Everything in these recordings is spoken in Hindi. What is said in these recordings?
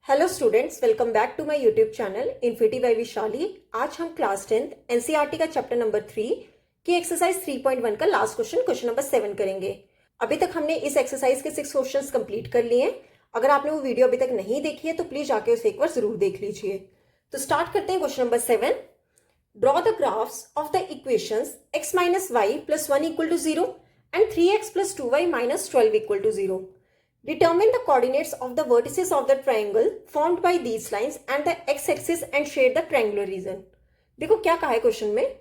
Hello students, welcome back to my YouTube channel infinity by Vishali. आज हम क्लास 10th एनसीईआरटी का चैप्टर नंबर 3 की एक्सरसाइज 3.1 का लास्ट क्वेश्चन नंबर 7 करेंगे। अभी तक हमने इस एक्सरसाइज के 6 क्वेश्चंस कंप्लीट कर लिए हैं। अगर आपने वो वीडियो अभी तक नहीं देखी है तो प्लीज जाके उसे एक बार जरूर देख लीजिए। तो स्टार्ट करते हैं question number 7। Draw the graphs of the equations x minus y plus 1 equal to 0 and 3x plus 2y minus 12 equal to 0. Determine the coordinates of the vertices of the triangle formed by these lines and the x-axis and shade the triangular region. देखो क्या कहा है क्वेश्चन में,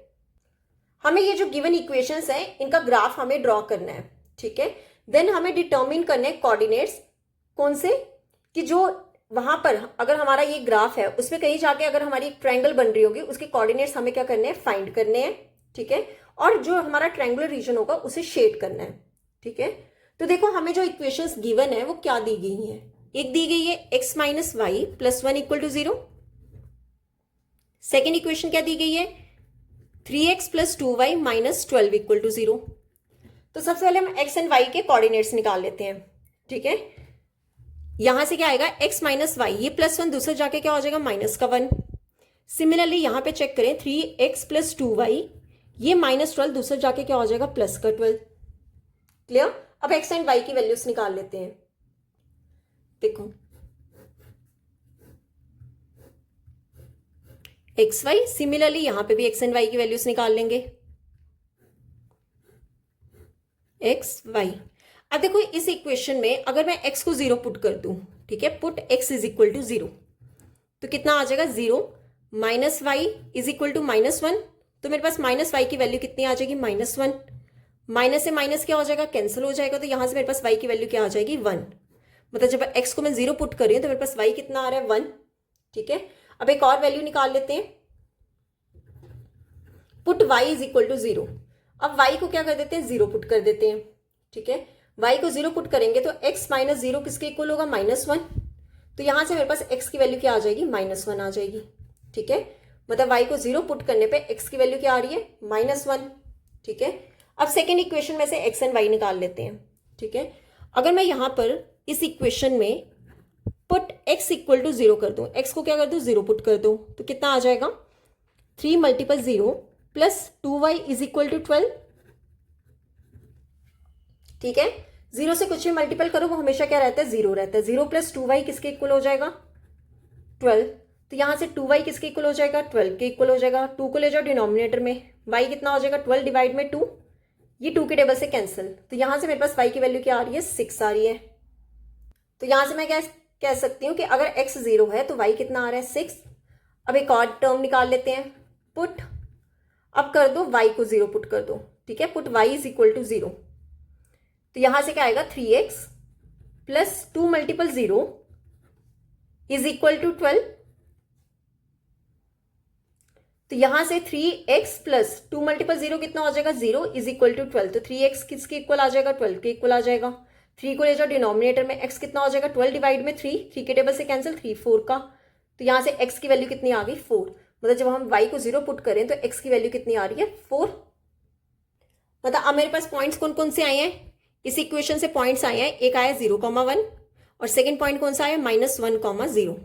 हमें ये जो गिवन इक्वेशंस हैं इनका ग्राफ हमें ड्रॉ करना है, ठीक है। देन हमें डिटर्मिन करने हैं कोऑर्डिनेट्स, कौन से, कि जो वहां पर अगर हमारा ये ग्राफ है उसमें कहीं जाके अगर हमारी एक ट्रायंगल बन रही होगी उसके कोऑर्डिनेट्स हमें क्या करने हैं, फाइंड करने हैं, ठीक है। और जो हमारा ट्रायंगुलर रीजन होगा उसे शेड करना है, ठीक है। तो देखो हमें जो इक्वेशंस गिवन है वो क्या दी गई है। एक दी गई है x minus y plus 1 equal to 0। Second equation क्या दी गई है, 3x plus 2y minus 12 equal to 0। तो सबसे पहले हम x एंड y के कोऑर्डिनेट्स निकाल लेते हैं, ठीक है। यहां से क्या आएगा, x माइनस वाई, ये प्लस 1 दूसरा जाके क्या हो जाएगा, माइनस का 1। सिमिलरली यहां पे चेक करें, 3x प्लस 2y, ये माइनस 12 दूसरा जाके क्या हो जाएगा, प्लस का 12। क्लियर। अब x एंड y की वैल्यूज निकाल लेते हैं। देखो एक्स वाई, सिमिलरली यहां पे भी x एंड y की वैल्यूज निकाल लेंगे, एक्स वाई। अब देखो इस इक्वेशन में अगर मैं x को 0 पुट कर दूं, ठीक है, put x is equal to 0, तो कितना आ जाएगा, 0 minus y is equal to minus 1। तो मेरे पास माइनस वाई की वैल्यू कितनी आ जाएगी, माइनस 1। माइनस से माइनस क्या हो जाएगा, कैंसिल हो जाएगा। तो यहां से मेरे पास y की वैल्यू क्या आ जाएगी, 1। मतलब जब x को मैं 0 पुट कर रही हूं तो मेरे पास y कितना आ रहा है, 1, ठीक है। अब एक और वैल्यू निकाल लेते हैं, put y is equal to 0। अब y को क्या कर देते हैं, 0 पुट कर देते हैं, ठीक है। y को 0 पुट करेंगे तो x माइनस 0 किसके इक्वल होगा, माइनस 1। तो यहां से मेरे पास x की वैल्यू क्या आ जाएगी, माइनस 1 आ जाएगी, ठीक है। मतलब y को 0 पुट करने पे x की वैल्यू क्या आ रही है, माइनस 1, ठीक है। अब सेकेंड इक्वेशन में से x एंड y निकाल लेते हैं, ठीक है। अगर मैं यहां पर इस इक्वेशन में पुट x इक्वल टू 0 कर दूं, x को क्या कर दूं, 0 पुट कर दूं, तो कितना आ जाएगा, 3 multiple 0 plus 2y is equal to 12, ठीक है। 0 से कुछ भी मल्टीपल करो वो हमेशा क्या रहता है, 0 रहता है। 0 प्लस 2y किसके इक्वल हो जाएगा, 12। तो यहां से 2y किसके इक्वल हो जाएगा, 12 के इक्वल हो जाएगा। 2 को ले जाओ डिनोमिनेटर में, y कितना हो जाएगा, 12 डिवाइड में 2, ये 2 के टेबल से कैंसिल। तो यहां से मेरे पास y की वैल्यू क्या आ रही है, 6 आ रही है। तो यहां से मैं क्या कह सकती हूं कि अगर x 0 है तो y कितना आ रहा है, 6। अब एक और टर्म निकाल लेते हैं, पुट, अब कर दो y को 0 पुट कर दो, ठीक है, put y is equal to 0। तो यहां से क्या आएगा, 3x plus 2 multiple 0 is equal to 12। तो यहां से 3x प्लस 2 मल्टीपल 0 कितना हो जाएगा, 0 इज इक्वल टू 12। तो 3x किसके इक्वल आ जाएगा, 12 के इक्वल आ जाएगा। 3 को ले जाओ डिनोमिनेटर में, x कितना हो जाएगा, 12 डिवाइड में 3, 3 के टेबल से कैंसिल, 3 4 का। तो यहां से x की वैल्यू कितनी आ गई, 4। मतलब जब हम y को 0 पुट करें तो x की वैल्यू कितनी आ रही है, 4। मतलब अब मेरे पास पॉइंट्स कौन कौन से आए हैं, इस इक्वेशन से पॉइंट्स आए हैं, एक आया 0,1 और सेकेंड पॉइंट कौन सा आया, -1,0,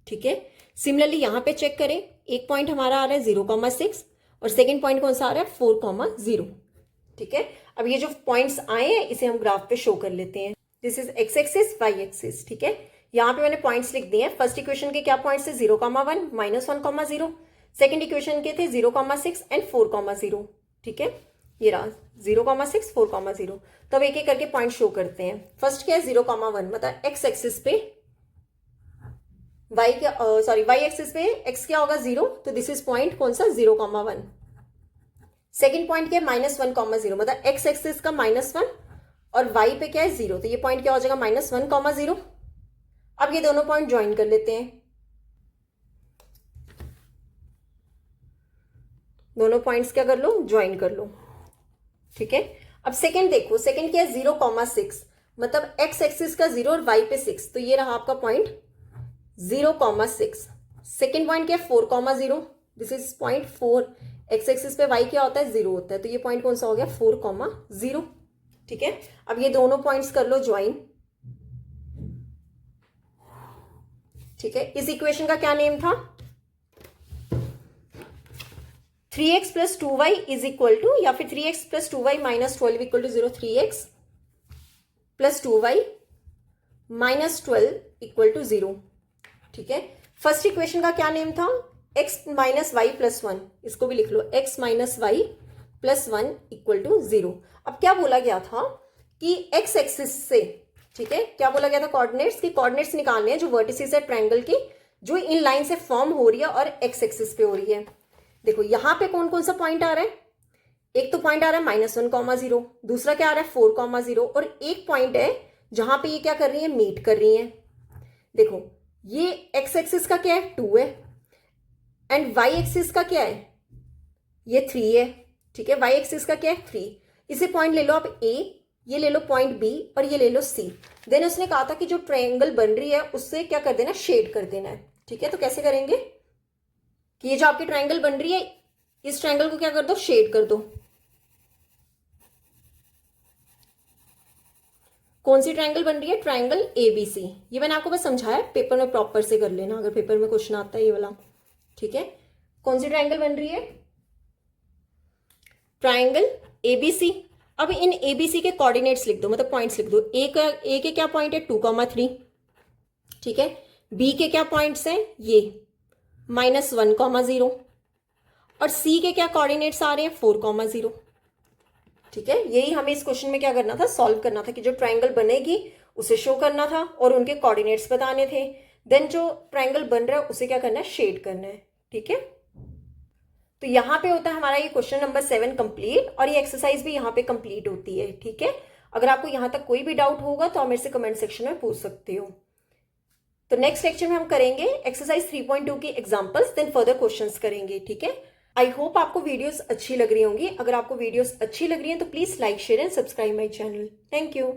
ठीक है। सिमिलरली यहां पे चेक करें, एक पॉइंट हमारा आ रहा है 0,6 और सेकेंड पॉइंट कौन सा आ रहा है, 4,0, ठीक है। अब ये जो पॉइंट्स आए हैं इसे हम ग्राफ पे शो कर लेते हैं। This is x axis, y axis, ठीक है। यहाँ पे मैंने पॉइंट्स लिख दिए हैं। फर्स्ट इक्वेशन के क्या पॉइंट्स थे, 0,1, -1,0। सेकेंड इक्वेशन के थे 0,6 एंड 4,0, ठीक है। ये रहा 0,6, 4,0। तो अब एक एक करके पॉइंट शो करते हैं। फर्स्ट क्या है, 0,1, मतलब x एक्सिस पे y एक्सिस पे x क्या होगा, 0। तो दिस इज पॉइंट कौन सा, 0,1। सेकेंड पॉइंट क्या है, -1,0, मतलब x एक्सिस का -1 और y पे क्या है, 0। तो ये पॉइंट क्या हो जाएगा, -1,0। अब ये दोनों पॉइंट ज्वाइन कर लेते हैं, दोनों पॉइंट्स क्या कर लो, ज्वाइन कर लो, ठीक है। अब सेकेंड देखो, सेकेंड क्या है, 0,6, मतलब x एक्सिस का 0 और y पे 6, तो ये रहा आपका पॉइंट 0,6। सेकेंड पॉइंट क्या है, 4,0, this is point 4। x axis पे y क्या होता है, 0 होता है, तो ये पॉइंट कौन सा हो गया, 4,0, ठीक है। अब ये दोनों पॉइंट्स कर लो ज्वाइन, ठीक है, इस इक्वेशन का क्या नेम था? 3x plus 2y is equal to, या फिर 3x plus 2y minus 12 equal to 0, 3x plus 2y minus 12 equal to 0। ठीक है, फर्स्ट इक्वेशन का क्या नेम था? x माइनस वाई प्लस 1, इसको भी लिख लो, x minus y plus 1 equal to 0। अब क्या बोला गया था कि x एक्सिस से, ठीक है, क्या बोला गया था? कोऑर्डिनेट्स की कोऑर्डिनेट्स निकालने हैं जो वर्टिसेस है ट्रायंगल की, जो इन लाइन से फॉर्म हो रही है और x एक्सिस पे हो रही है। देखो यहां पे कौन कौन सा पॉइंट आ रहा है? एक तो पॉइंट आ रहा है -1, 0, दूसरा क्या आ रहा है 4, 0, और एक पॉइंट है जहां पे ये क्या कर रही है? मीट कर रही है। देखो ये x एक्सिस का क्या है? 2 है, एंड y एक्सिस का क्या है? ये 3 है। ठीक है, y एक्सिस का क्या है? 3। इसे पॉइंट ले लो आप A, ये ले लो पॉइंट B, और ये ले लो C। देन उसने कहा था कि जो ट्रायंगल बन रही है उससे क्या कर देना? शेड कर देना है। ठीक है, तो कैसे करेंगे कि ये जो आपकी ट्रायंगल बन रही है, इस ट्रायंगल को क्या कर दो? शेड कर दो। कौन सी ट्रायंगल बन रही है? Triangle ABC। ये मैंने आपको बस समझाया, पेपर में प्रॉपर से कर लेना अगर पेपर में क्वेश्चन आता है ये वाला। ठीक है, कौन सी ट्रायंगल बन रही है? Triangle ABC। अब इन ABC के कोऑर्डिनेट्स लिख दो, मतलब पॉइंट्स लिख दो। ए के क्या पॉइंट है? 2, 3। ठीक है, B के क्या पॉइंट्स हैं? ये -1, 0, और C के क्या कोऑर्डिनेट्स आ रहे हैं? 4, 0। ठीक है, यही हमें इस क्वेश्चन में क्या करना था? सॉल्व करना था कि जो ट्रायंगल बनेगी उसे शो करना था और उनके कोऑर्डिनेट्स बताने थे। देन जो ट्रायंगल बन रहा है उसे क्या करना है? शेड करना है। ठीक है, तो यहाँ पे होता है हमारा ये क्वेश्चन नंबर 7 कंप्लीट, और ये एक्सरसाइज भी यहाँ पे कंप्लीट होती है। ठीक है, अगर आपको यहाँ तक कोई भी डाउट होगा तो आप मेरे से कमेंट सेक्शन में पूछ सकते हो। तो नेक्स्ट लेक्चर में हम करेंगे एक्सरसाइज 3.2 की एग्जांपल्स, देन फर्दर क्वेश्चंस करेंगे। ठीक है, आई होप आपको वीडियोस अच्छी लग रही होंगी। अगर आपको वीडियोस अच्छी लग रही हैं तो please like, share and subscribe my channel. Thank you.